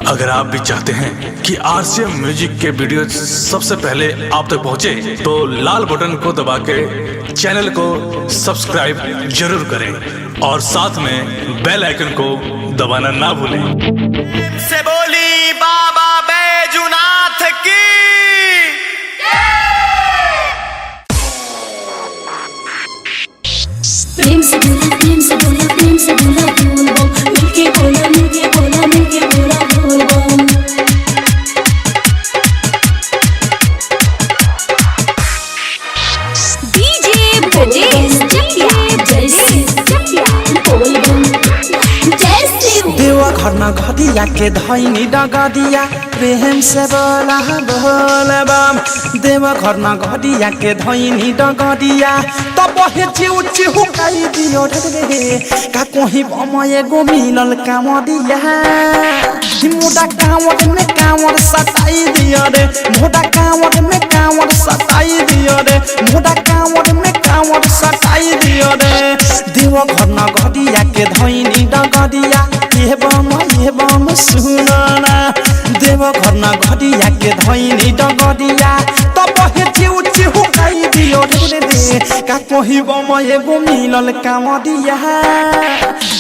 अगर आप भी चाहते हैं कि आरसीएम म्यूजिक के वीडियो सबसे पहले आप तक पहुंचे, तो लाल बटन को दबा के चैनल को सब्सक्राइब जरूर करें और साथ में बेल आइकन को दबाना ना भूलें। से बोली बाबा बैजूनाथ की। प्रेम से बोला प्रेम से बोला प्रेम से बोला बोल बम मिलके बोला मिलके बोला मिलके बोला बोल बम। डीजे ब्रजेश चकिया जय शिव चकिया बोल बम जय शिव। देवा घर न घटिया के धैनी डगदिया प्रेम से बोला बोल बम। देवा घर न घटिया के धैनी डगदिया तब हे चिउ चिउ काई दियो रे का कोही बम एगो मिलल काम दिया। मोटा कांवर में कांवर सताई दियो रे, मोटा कांवर में कांवर सताई दियो रे, मोटा कांवर में कांवर सताई दियो रे। देवा घर न घटिया के धैनी डगदिया ये बम सुनना। देवा घर न घटिया के धैनी डगदिया तब हे चिउ चिउ काई दियो रे का कोही बम एगो मिलल काम दिया।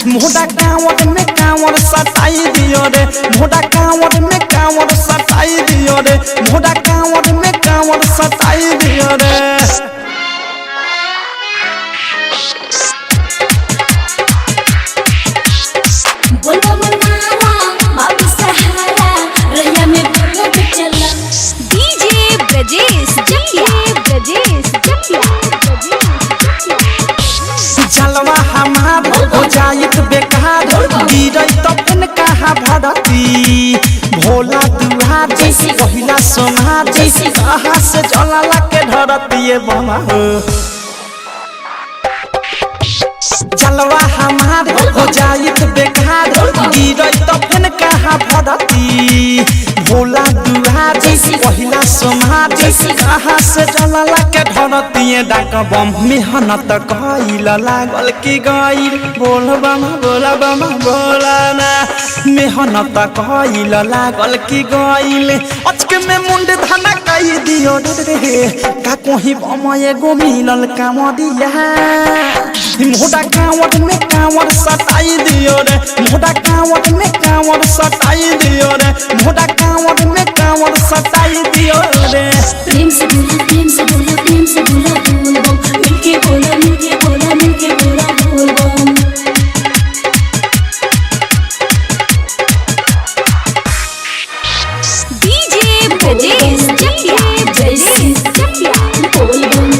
मोटा कांवर में कांवर सताई दियो रे, मोटा कांवर में कांवर सताई दियो रे, मोटा कांवर में कांवर सताई दियो रे। बोल बम नारा बाबू सहारा रैया में बोला तो चला। डीजे ब्रजेश चकिया ब्रजेश चकिया जलवा हमार हो जाइत बेकार गिरई तपन कहा भरती। भोला दुहार जैसी पहिला सोनार जैसी कहा से जलाला के धरती बमा हो। जलवा हमार हो जाइत बेकार गिरई तपन कहा भरती। भोला दुहार जैसी पहिला सोनार जैसी कहा से जलाला के धरती डाक बम। मेहनत कइल लागल की गइल बोल बम बोला बम बोला ना। मेहनत कइल लागल की गइल अचके में मुंड धना कई दियो रे का कोही बम एगो मिलल काम दिया। मोटा कांवर में कांवर सताई दियो रे, मोटा कांवर में कांवर सताई दियो रे, मोटा कांवर में कांवर सताई दियो रे। प्रेम से बोला प्रेम से बोला प्रेम से बोला बोल बम मिलके बोला मिलके बोला मिलके बोला बोल बम। डीजे ब्रजेश चकिया जय शिव चकिया बोल बम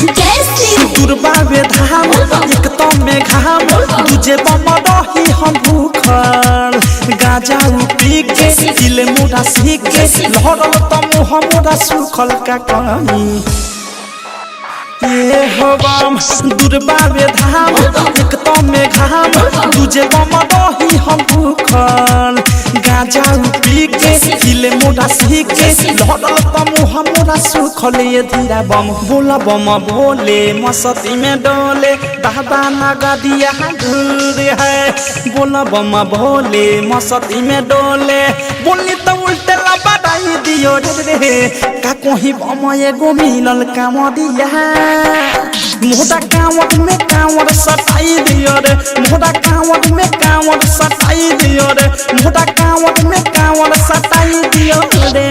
जय शिव। दुर्बा वे धाम एक तो में घाम तुझे बम रही हम भूखल। गाजा पी के दिल मोरा सीख के लहरल तो मुँह मोरा सुखल का कमी। ये हो बम दुर्बा वे धाम एक तो में घाम तुझे बम रही हम भूखल। गाजा पी के दिल मोरा सीख के लहरल तो मुँह मोरा सुखल। ये धीरा बम बोला बम भोले मस्ती में डोले दादा नगदिया दूर है। बोला बम भोले मस्ती में डोले बोली तो उल्टे लबड़ाई दियो रे का कोही बम एगो मिलल काम दिया। मोटा कांवर में कांवर सताई दियो रे, मोटा कांवर में कांवर सताई दियो रे, मोटा कांवर में कांवर सताई दियो रे।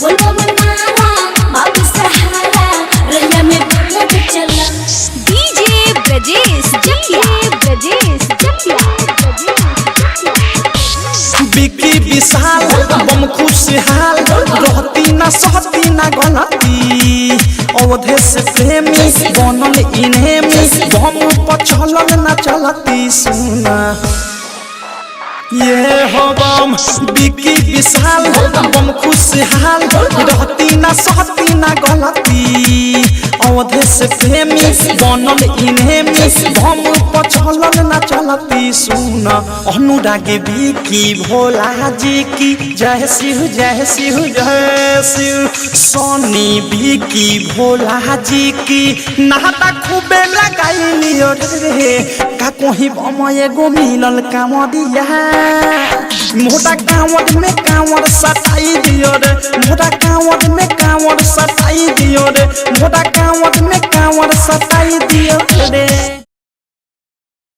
बोल बम नारा बाबू सहारा रैया में बोला तो चला। डीजे ब्रजेश चकिया ब्रजेश चकिया बिकी विशाल बम खुशहाल रहती ना सहती ना गलती। अवधे से प्रेमी बनल इन्हेमी बम पर चलल ना चलती सुना। ये हो बम बिकी विशाल बम खुशहाल रहती ना सहती ना गलती। अवधे से प्रेमी बनल इनेमी हम पछलल ना चलती सुन अनुरागे भी की भोला जी की जय शिव जय शिव जय शिव सोनी भी की भोला जी की नाता खूबे लगाई रे का कोही बम एगो मिलल कांवरिया मोटा कांवर में कांवर सटाई दियो रे मोटा कांवर में कांवर सटाई दियो रे मोटा कांवर में कांवर सटाई दियो रे।